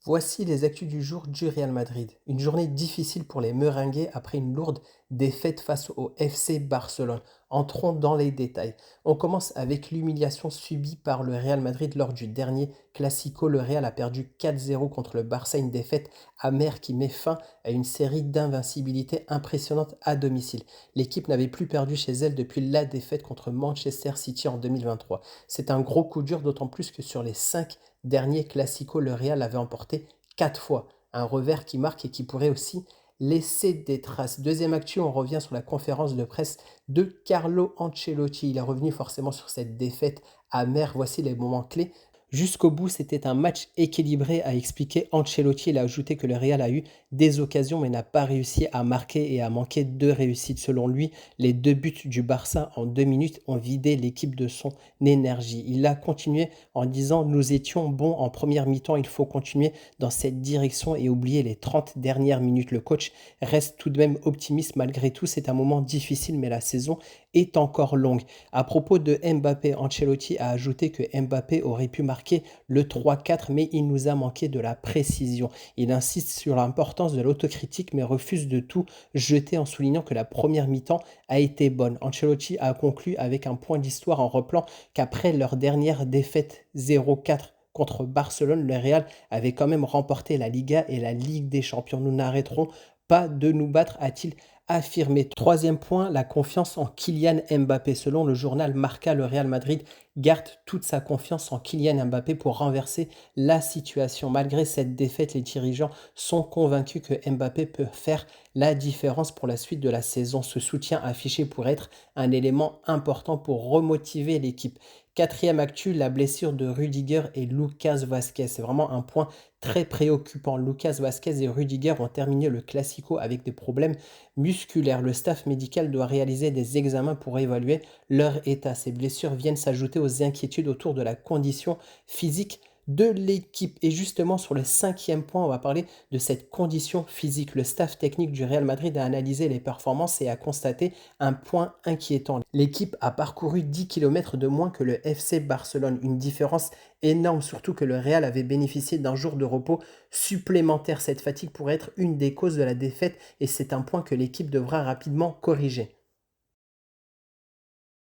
Voici les actus du jour du Real Madrid. Une journée difficile pour les Merengues après une lourde défaite face au FC Barcelone. Entrons dans les détails. On commence avec l'humiliation subie par le Real Madrid lors du dernier Classico. Le Real a perdu 4-0 contre le Barça, une défaite amère qui met fin à une série d'invincibilité impressionnante à domicile. L'équipe n'avait plus perdu chez elle depuis la défaite contre Manchester City en 2023. C'est un gros coup dur, d'autant plus que sur les 5 dernier Classico, le Real avait emporté 4 fois. Un revers qui marque et qui pourrait aussi laisser des traces. Deuxième actu, on revient sur la conférence de presse de Carlo Ancelotti. Il est revenu forcément sur cette défaite amère. Voici les moments clés. Jusqu'au bout, c'était un match équilibré, a expliqué Ancelotti. Il a ajouté que le Real a eu des occasions mais n'a pas réussi à marquer et a manqué de réussite. Selon lui, les 2 buts du Barça en 2 minutes ont vidé l'équipe de son énergie. Il a continué en disant: nous étions bons en première mi-temps, il faut continuer dans cette direction et oublier les 30 dernières minutes. Le coach reste tout de même optimiste malgré tout. C'est un moment difficile, mais la saison est encore longue. À propos de Mbappé, Ancelotti a ajouté que Mbappé aurait pu marquer le 3-4, mais il nous a manqué de la précision. Il insiste sur l'importance de l'autocritique, mais refuse de tout jeter en soulignant que la première mi-temps a été bonne. Ancelotti a conclu avec un point d'histoire en rappelant qu'après leur dernière défaite 0-4 contre Barcelone, le Real avait quand même remporté la Liga et la Ligue des Champions. Nous n'arrêterons pas de nous battre, a-t-il affirmé. Troisième point, la confiance en Kylian Mbappé. Selon le journal Marca, le Real Madrid garde toute sa confiance en Kylian Mbappé pour renverser la situation. Malgré cette défaite, les dirigeants sont convaincus que Mbappé peut faire la différence pour la suite de la saison. Ce soutien affiché pourrait être un élément important pour remotiver l'équipe. Quatrième actu, la blessure de Rudiger et Lucas Vazquez. C'est vraiment un point très préoccupant. Lucas Vazquez et Rudiger ont terminé le Classico avec des problèmes musculaires. Le staff médical doit réaliser des examens pour évaluer leur état. Ces blessures viennent s'ajouter aux inquiétudes autour de la condition physique de l'équipe. Et justement, sur le cinquième point, on va parler de cette condition physique. Le staff technique du Real Madrid a analysé les performances et a constaté un point inquiétant. L'équipe a parcouru 10 km de moins que le FC Barcelone. Une différence énorme, surtout que le Real avait bénéficié d'un jour de repos supplémentaire. Cette fatigue pourrait être une des causes de la défaite et c'est un point que l'équipe devra rapidement corriger.